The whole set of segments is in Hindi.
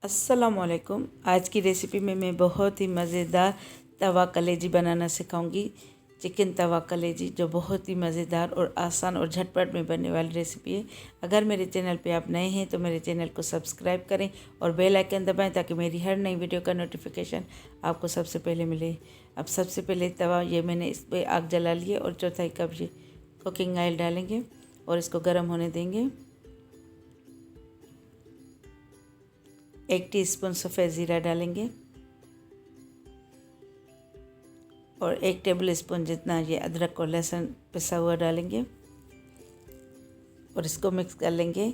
अस्सलामुअलैकुम। आज की रेसिपी में मैं बहुत ही मज़ेदार तवा कलेजी बनाना सिखाऊंगी। चिकन तवा कलेजी जो बहुत ही मज़ेदार और आसान और झटपट में बनने वाली रेसिपी है। अगर मेरे चैनल पे आप नए हैं तो मेरे चैनल को सब्सक्राइब करें और बेल आइकन दबाएं ताकि मेरी हर नई वीडियो का नोटिफिकेशन आपको सबसे पहले मिले। अब सबसे पहले तवा ये मैंने इस पर आग जला ली है और चौथाई कप ये कुकिंग ऑयल डालेंगे और इसको गर्म होने देंगे। 1 टीस्पून सफ़ेद ज़ीरा डालेंगे और 1 टेबल स्पून जितना ये अदरक और लहसुन पिसा हुआ डालेंगे और इसको मिक्स कर लेंगे।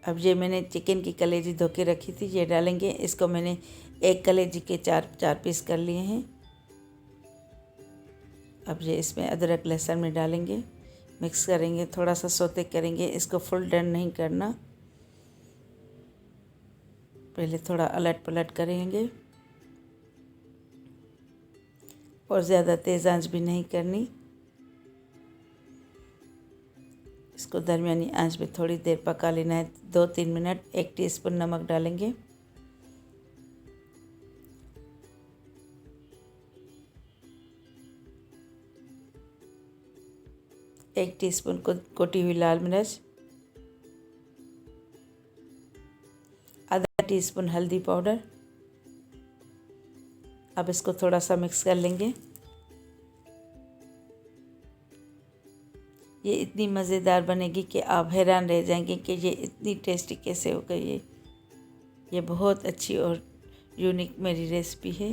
अब ये मैंने चिकन की कलेजी धो के रखी थी, ये डालेंगे। इसको मैंने एक कलेजी के चार पीस कर लिए हैं। अब ये इसमें अदरक लहसुन में डालेंगे, मिक्स करेंगे, थोड़ा सा सौते करेंगे। इसको फुल डन नहीं करना, पहले थोड़ा अलट पलट करेंगे और ज़्यादा तेज़ आंच भी नहीं करनी। इसको दरमियानी आंच पे थोड़ी देर पका लेना है, 2-3 मिनट। 1 टीस्पून नमक डालेंगे, एक टीस्पून कुटी हुई लाल मिर्च, आधा टीस्पून हल्दी पाउडर। अब इसको थोड़ा सा मिक्स कर लेंगे। ये इतनी मज़ेदार बनेगी कि आप हैरान रह जाएंगे कि ये इतनी टेस्टी कैसे हो गई। ये बहुत अच्छी और यूनिक मेरी रेसिपी है।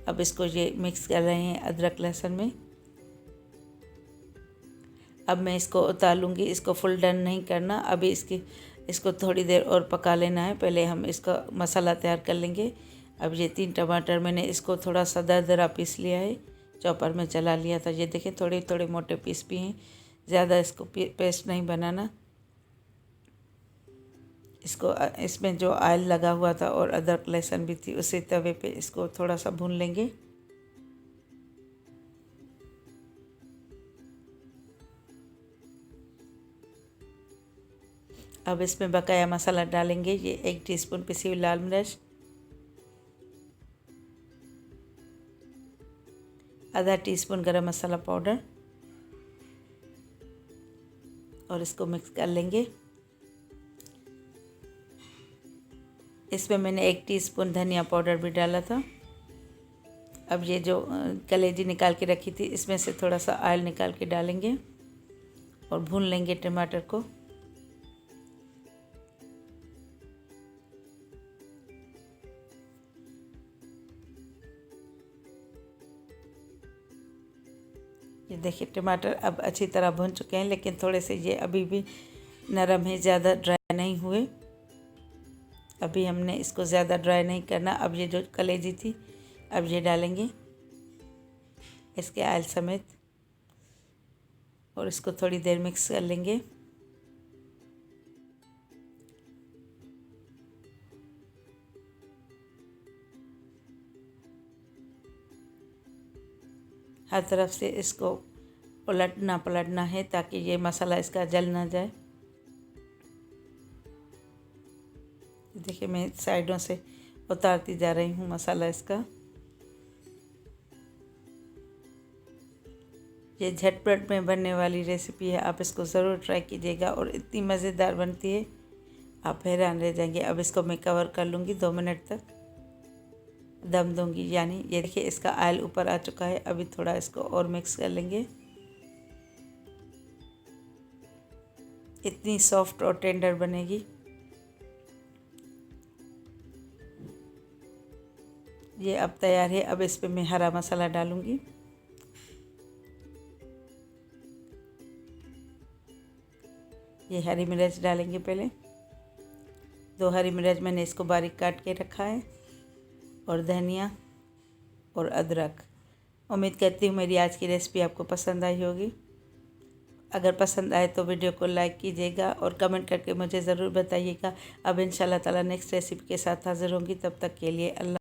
अब इसको ये मिक्स कर रहे हैं अदरक लहसुन में। अब मैं इसको उतार लूँगी। इसको फुल डन नहीं करना, अभी इसको थोड़ी देर और पका लेना है। पहले हम इसका मसाला तैयार कर लेंगे। अब ये 3 टमाटर मैंने इसको थोड़ा सा दरदरा पीस लिया है, चॉपर में चला लिया था। ये देखिए थोड़े थोड़े मोटे पीस भी हैं, ज़्यादा इसको पेस्ट नहीं बनाना। इसको इसमें जो ऑयल लगा हुआ था और अदरक लहसुन भी थी, उसी तवे पे इसको थोड़ा सा भून लेंगे। अब इसमें बकाया मसाला डालेंगे। ये 1 टीस्पून पिसी हुई लाल मिर्च, आधा टीस्पून गरम मसाला पाउडर और इसको मिक्स कर लेंगे। इसमें मैंने 1 टीस्पून धनिया पाउडर भी डाला था। अब ये जो कलेजी निकाल के रखी थी, इसमें से थोड़ा सा ऑयल निकाल के डालेंगे और भून लेंगे टमाटर को। ये देखिए टमाटर अब अच्छी तरह भून चुके हैं, लेकिन थोड़े से ये अभी भी नरम है, ज़्यादा ड्राई नहीं हुए। अभी हमने इसको ज़्यादा ड्राई नहीं करना। अब ये जो कलेजी थी, अब ये डालेंगे इसके ऑयल समेत और इसको थोड़ी देर मिक्स कर लेंगे। हर तरफ से इसको उलटना पलटना है ताकि ये मसाला इसका जल ना जाए। देखिए मैं साइडों से उतारती जा रही हूँ मसाला इसका। ये झटपट में बनने वाली रेसिपी है, आप इसको ज़रूर ट्राई कीजिएगा और इतनी मज़ेदार बनती है, आप हैरान रह जाएंगे। अब इसको मैं कवर कर लूँगी, 2 मिनट तक दम दूँगी। यानी ये देखिए इसका ऑयल ऊपर आ चुका है। अभी थोड़ा इसको और मिक्स कर लेंगे। इतनी सॉफ्ट और टेंडर बनेगी। ये अब तैयार है। अब इस पे मैं हरा मसाला डालूँगी। ये हरी मिर्च डालेंगे पहले, 2 हरी मिर्च मैंने इसको बारीक काट के रखा है और धनिया और अदरक। उम्मीद करती हूँ मेरी आज की रेसिपी आपको पसंद आई होगी। अगर पसंद आए तो वीडियो को लाइक कीजिएगा और कमेंट करके मुझे ज़रूर बताइएगा। अब इंशाल्लाह ताला नेक्स्ट रेसिपी के साथ हाज़िर होंगी। तब तक के लिए अल्लाह।